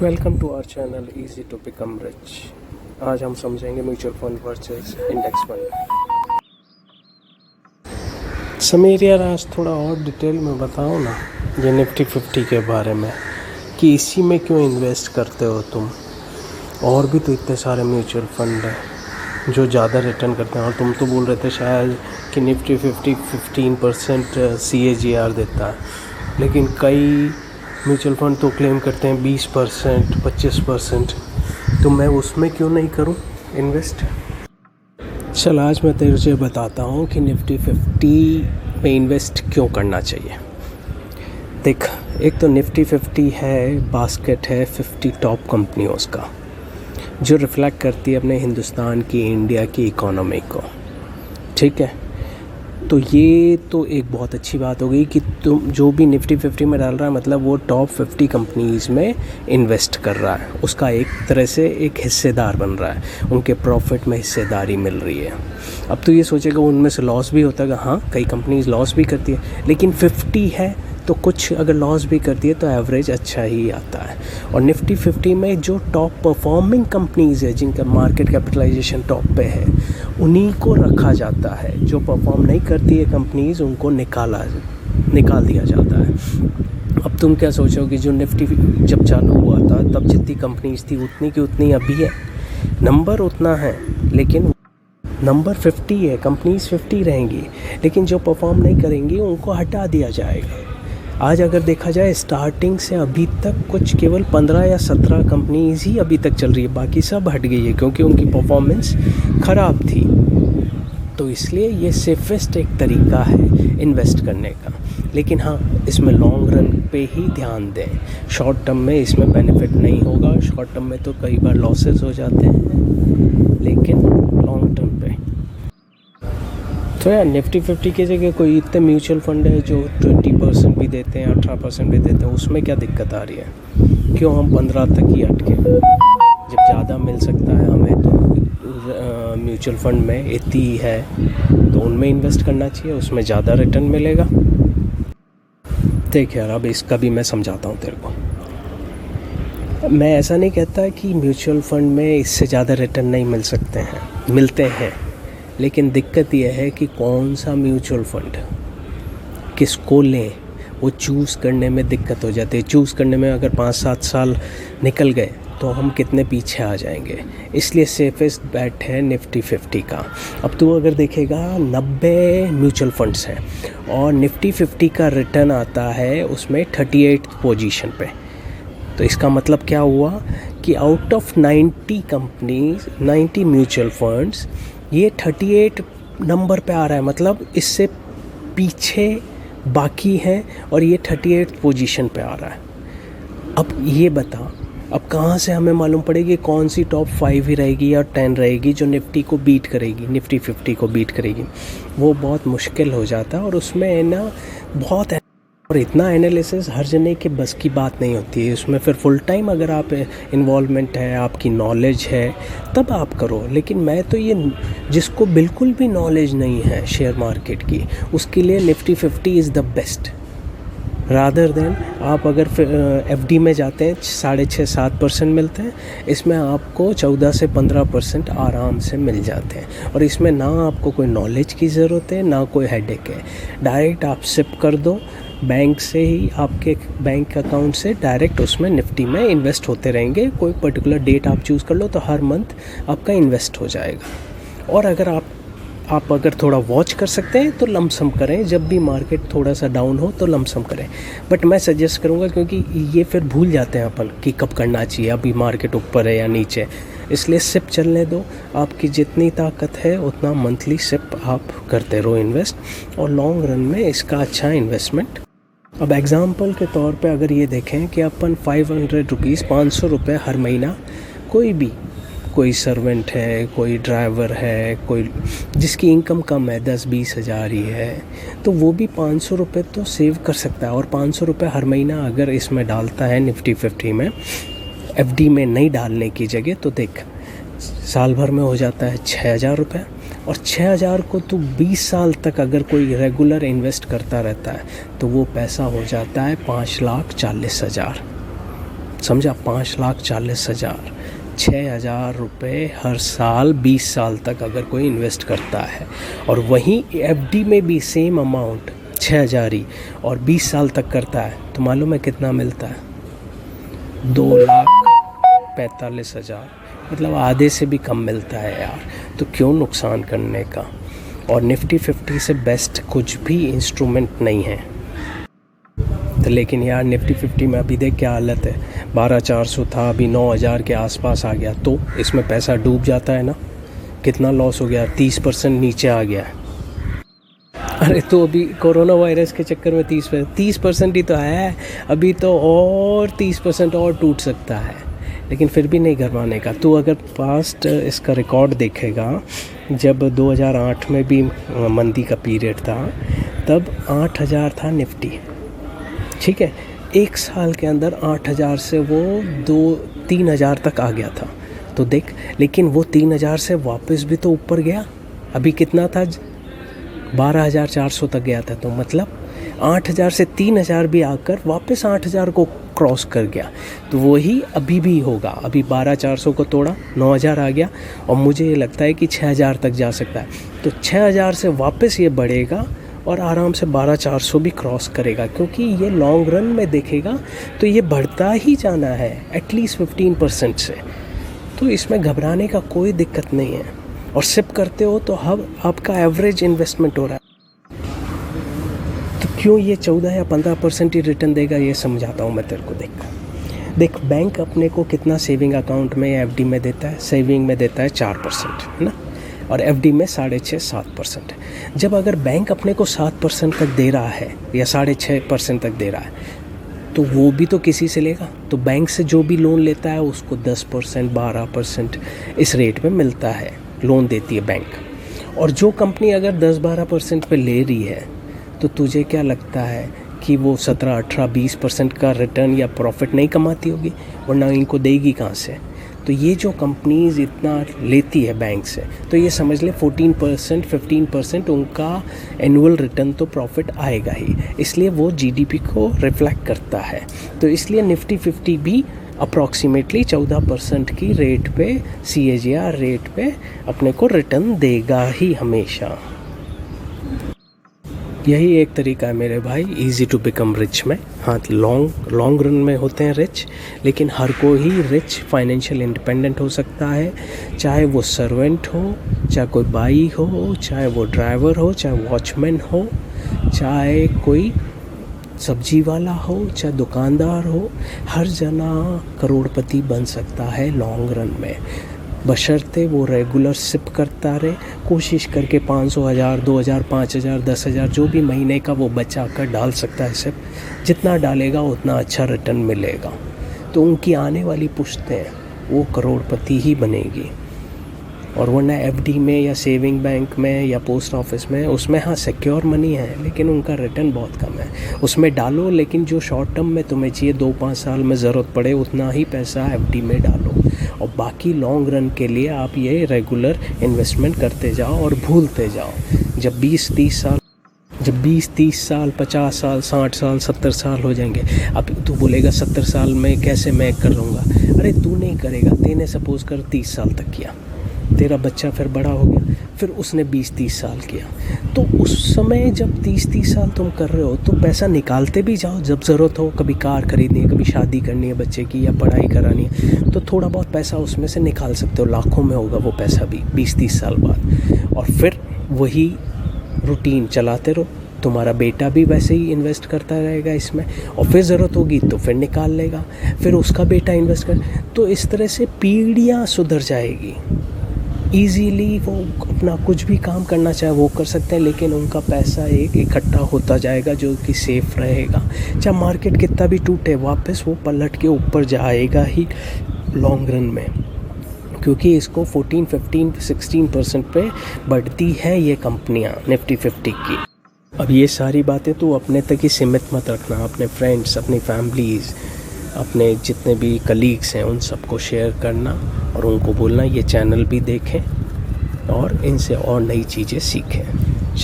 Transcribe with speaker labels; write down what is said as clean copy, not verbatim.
Speaker 1: Welcome to our channel easy to become rich. आज हम समझेंगे mutual fund versus index fund. Sameer यार, आज थोड़ा और डिटेल में बताओ ना ये निफ्टी 50 के बारे में, कि इसी में क्यों इन्वेस्ट करते हो तुम। और भी तो इतने सारे म्यूचुअल फंड हैं जो ज़्यादा रिटर्न करते हैं, और तुम तो बोल रहे थे शायद कि निफ्टी 50 15% CAGR देता है, लेकिन कई म्यूचुअल फंड तो क्लेम करते हैं 20% 25%। तो मैं उसमें क्यों नहीं करूं इन्वेस्ट। चल आज मैं तेरे बताता हूं कि निफ्टी 50 में इन्वेस्ट क्यों करना चाहिए। देख, एक तो निफ्टी 50 है, बास्केट है 50 टॉप कंपनियों का, जो रिफ्लेक्ट करती है अपने हिंदुस्तान की, इंडिया की इकोनॉमी को। ठीक है, तो ये तो एक बहुत अच्छी बात हो गई कि तुम जो भी निफ्टी 50 में डाल रहा है, मतलब वो टॉप 50 कंपनीज़ में इन्वेस्ट कर रहा है, उसका एक तरह से एक हिस्सेदार बन रहा है, उनके प्रॉफिट में हिस्सेदारी मिल रही है। अब तो ये सोचेगा उनमें से लॉस भी होता है, हाँ कई कंपनीज लॉस भी करती है, लेकिन 50 है तो कुछ अगर लॉस भी करती है तो एवरेज अच्छा ही आता है। और निफ्टी 50 में जो टॉप परफॉर्मिंग कंपनीज़ है, जिनका मार्केट कैपिटलाइजेशन टॉप पे है, उन्हीं को रखा जाता है। जो परफॉर्म नहीं करती है कंपनीज़, उनको निकाल दिया जाता है। अब तुम क्या सोचोगे, जो निफ्टी जब चालू हुआ था तब जितनी कंपनीज़ थी उतनी की उतनी अभी है, नंबर उतना है, लेकिन नंबर 50 है, कंपनीज़ 50 रहेंगी, लेकिन जो परफॉर्म नहीं करेंगी उनको हटा दिया जाएगा। आज अगर देखा जाए, स्टार्टिंग से अभी तक कुछ केवल 15 या 17 कंपनीज़ ही अभी तक चल रही है, बाकी सब हट गई है क्योंकि उनकी परफॉर्मेंस ख़राब थी। तो इसलिए ये सेफेस्ट एक तरीका है इन्वेस्ट करने का। लेकिन हाँ, इसमें लॉन्ग रन पे ही ध्यान दें, शॉर्ट टर्म में इसमें बेनिफिट नहीं होगा। शॉर्ट टर्म में तो कई बार लॉसेस हो जाते हैं, लेकिन लॉन्ग टर्म पे तो यार निफ्टी 50 की जगह कोई इतने म्यूचुअल फंड है जो 20% भी देते हैं, 18% भी देते हैं, उसमें क्या दिक्कत आ रही है। क्यों हम 15 तक ही अटके, जब ज़्यादा मिल सकता है हमें। तो म्यूचुअल फंड में इतनी ही है तो उनमें इन्वेस्ट करना चाहिए, उसमें ज़्यादा रिटर्न मिलेगा। देख यार, अब इसका भी मैं समझाता हूँ तेरे को। मैं ऐसा नहीं कहता कि म्यूचुअल फंड में इससे ज़्यादा रिटर्न नहीं मिल सकते हैं, मिलते हैं, लेकिन दिक्कत यह है कि कौन सा म्यूचुअल फंड किसको लें, वो चूज़ करने में दिक्कत हो जाती है। चूज़ करने में अगर 5-7 साल निकल गए तो हम कितने पीछे आ जाएंगे। इसलिए सेफेस्ट बैट है निफ्टी 50 का। अब तू अगर देखेगा 90 म्यूचुअल फंड्स हैं और निफ्टी 50 का रिटर्न आता है उसमें 38 पोजीशन पे। तो इसका मतलब क्या हुआ कि out of 90 companies, 90 mutual funds, ये 38 नंबर पे आ रहा है, मतलब इससे पीछे बाकी है और ये 38 पोजीशन पे आ रहा है। अब ये बता, अब कहाँ से हमें मालूम पड़ेगी कौन सी टॉप 5 ही रहेगी या 10 रहेगी जो निफ्टी को बीट करेगी, निफ्टी 50 को बीट करेगी। वो बहुत मुश्किल हो जाता है, और उसमें ना बहुत, और इतना एनालिसिस हर जने के बस की बात नहीं होती है। उसमें फिर फुल टाइम अगर आप इन्वॉल्वमेंट है, आपकी नॉलेज है, तब आप करो। लेकिन मैं तो ये, जिसको बिल्कुल भी नॉलेज नहीं है शेयर मार्केट की, उसके लिए Nifty 50 is the best rather than. आप अगर FD में जाते हैं 6.5-7% मिलते हैं, इसमें आपको 14 से 15% आराम से मिल जाते हैं। और इसमें ना आपको कोई नॉलेज की ज़रूरत है, ना कोई हेडेक है। डायरेक्ट आप सिप कर दो बैंक से ही, आपके बैंक अकाउंट से डायरेक्ट उसमें निफ्टी में इन्वेस्ट होते रहेंगे। कोई पर्टिकुलर डेट आप चूज़ कर लो तो हर मंथ आपका इन्वेस्ट हो जाएगा। और अगर आप अगर थोड़ा वॉच कर सकते हैं तो लमसम करें, जब भी मार्केट थोड़ा सा डाउन हो तो लमसम करें। बट मैं सजेस्ट करूंगा, क्योंकि ये फिर भूल जाते हैं अपन कि कब करना चाहिए, अभी मार्केट ऊपर है या नीचे, इसलिए सिप चलने दो। आपकी जितनी ताकत है उतना मंथली सिप आप करते रहो इन्वेस्ट, और लॉन्ग रन में इसका अच्छा इन्वेस्टमेंट। अब एग्ज़ाम्पल के तौर पे अगर ये देखें कि अपन 500 रुपीज़, 500 रुपये हर महीना, कोई सर्वेंट है, कोई ड्राइवर है, कोई जिसकी इनकम कम है, 10-20 हज़ार ही है, तो वो भी 500 रुपये तो सेव कर सकता है। और 500 रुपये हर महीना अगर इसमें डालता है निफ्टी 50 में, FD में नहीं डालने की जगह, तो देख साल भर में हो जाता है 6,000 रुपये। और 6,000 को तो 20 साल तक अगर कोई रेगुलर इन्वेस्ट करता रहता है तो वो पैसा हो जाता है 5,40,000। समझा, 5,40,000, 6,000 रुपये हर साल 20 साल तक अगर कोई इन्वेस्ट करता है, और वहीं एफडी में भी सेम अमाउंट 6,000 ही और 20 साल तक करता है, तो मालूम है कितना मिलता है? 2,45,000, मतलब आधे से भी कम मिलता है यार। तो क्यों नुकसान करने का। और निफ्टी 50 से बेस्ट कुछ भी इंस्ट्रूमेंट नहीं है। तो लेकिन यार निफ्टी 50 में अभी देख क्या हालत है, 12,400 था, अभी 9,000 के आसपास आ गया। तो इसमें पैसा डूब जाता है ना, कितना लॉस हो गया, 30% नीचे आ गया है। अरे तो अभी कोरोना वायरस के चक्कर में 30% ही तो है, अभी तो और 30% और टूट सकता है, लेकिन फिर भी नहीं घबराने का। तो अगर पास्ट इसका रिकॉर्ड देखेगा, जब 2008 में भी मंदी का पीरियड था, तब 8,000 था निफ्टी, ठीक है। एक साल के अंदर 8,000 से वो 2-3,000 तक आ गया था। तो देख, लेकिन वो 3,000 से वापस भी तो ऊपर गया। अभी कितना था, 12,400 तक गया था। तो मतलब 8,000 से 3,000 भी आकर वापस 8,000 को क्रॉस कर गया। तो वही अभी भी होगा। अभी 12,400 को तोड़ा, 9,000 आ गया, और मुझे ये लगता है कि 6,000 तक जा सकता है। तो 6,000 से वापस ये बढ़ेगा और आराम से 12,400 भी क्रॉस करेगा, क्योंकि ये लॉन्ग रन में देखेगा तो ये बढ़ता ही जाना है एटलीस्ट 15% से। तो इसमें घबराने का कोई दिक्कत नहीं है। और सिप करते हो तो अब आपका एवरेज इन्वेस्टमेंट हो रहा है। तो क्यों ये 14 या 15% ही रिटर्न देगा, ये समझाता हूँ मैं तेरे को। देख, बैंक अपने को कितना सेविंग अकाउंट में या एफडी में देता है? सेविंग में देता है 4%, है ना, और एफडी में 6.5-7%। जब अगर बैंक अपने को 7% तक दे रहा है या 6.5% तक दे रहा है, तो वो भी तो किसी से लेगा। तो बैंक से जो भी लोन लेता है उसको 10%, 12% इस रेट में मिलता है, लोन देती है बैंक। और जो कंपनी अगर 10-12% पे ले रही है, तो तुझे क्या लगता है कि वो 17-18-20% का रिटर्न या प्रॉफिट नहीं कमाती होगी? वरना इनको देगी कहाँ से? तो ये जो कंपनीज़ इतना लेती है बैंक से, तो ये समझ ले 14% 15% उनका एनुअल रिटर्न तो प्रॉफिट आएगा ही। इसलिए वो जीडीपी को रिफ्लेक्ट करता है। तो इसलिए निफ्टी 50 भी अप्रॉक्सीमेटली 14% की रेट पे, CAGR रेट पे अपने को रिटर्न देगा ही हमेशा। यही एक तरीका है मेरे भाई, इजी टू बिकम रिच में। हाँ, लॉन्ग रन में होते हैं रिच, लेकिन हर कोई रिच फाइनेंशियल इंडिपेंडेंट हो सकता है। चाहे वो सर्वेंट हो, चाहे कोई बाई हो, चाहे वो ड्राइवर हो, चाहे वॉचमैन हो, चाहे कोई सब्जी वाला हो, चाहे दुकानदार हो, हर जना करोड़पति बन सकता है लॉन्ग रन में, बशर्ते वो रेगुलर सिप करता रहे, कोशिश करके 500, 1000, 2000, 5000, 10,000 जो भी महीने का वो बचा कर डाल सकता है सिप। जितना डालेगा उतना अच्छा रिटर्न मिलेगा। तो उनकी आने वाली पुश्तें वो करोड़पति ही बनेगी। और वरना एफडी में या सेविंग बैंक में या पोस्ट ऑफिस में, उसमें हाँ सिक्योर मनी है, लेकिन उनका रिटर्न बहुत कम है। उसमें डालो, लेकिन जो शॉर्ट टर्म में तुम्हें चाहिए 2-5 साल में ज़रूरत पड़े, उतना ही पैसा एफडी में डालो। और बाकी लॉन्ग रन के लिए आप ये रेगुलर इन्वेस्टमेंट करते जाओ और भूलते जाओ। जब 20-30 साल, 50 साल, 60 साल, 70 साल हो जाएंगे, अब तू बोलेगा 70 साल में कैसे मैं करूँगा? अरे तू नहीं करेगा, तेने सपोज़ कर 30 साल तक किया, तेरा बच्चा फिर बड़ा हो गया, फिर उसने 20-30 साल किया। तो उस समय जब 30-30 साल तुम कर रहे हो, तो पैसा निकालते भी जाओ जब ज़रूरत हो। कभी कार खरीदनी है, कभी शादी करनी है बच्चे की, या पढ़ाई करानी है, तो थोड़ा बहुत पैसा उसमें से निकाल सकते हो। लाखों में होगा वो पैसा भी 20-30 साल बाद। और फिर वही रूटीन चलाते रहो। तुम्हारा बेटा भी वैसे ही इन्वेस्ट करता रहेगा इसमें, और फिर ज़रूरत होगी तो फिर निकाल लेगा, फिर उसका बेटा इन्वेस्ट कर। तो इस तरह से पीढ़ियाँ सुधर जाएगी। ईज़िली वो अपना कुछ भी काम करना चाहे वो कर सकते हैं, लेकिन उनका पैसा एक इकट्ठा होता जाएगा जो कि सेफ़ रहेगा। चाहे मार्केट कितना भी टूटे, वापस वो पलट के ऊपर जाएगा ही लॉन्ग रन में, क्योंकि इसको 14, 15, 16% पे बढ़ती है ये कंपनियां निफ्टी 50 की। अब ये सारी बातें तो अपने तक ही सीमित मत रखना, अपने फ्रेंड्स, अपनी फैमिलीज़, अपने जितने भी कलीग्स हैं उन सबको शेयर करना, और उनको बोलना ये चैनल भी देखें और इनसे और नई चीज़ें सीखें। चलो।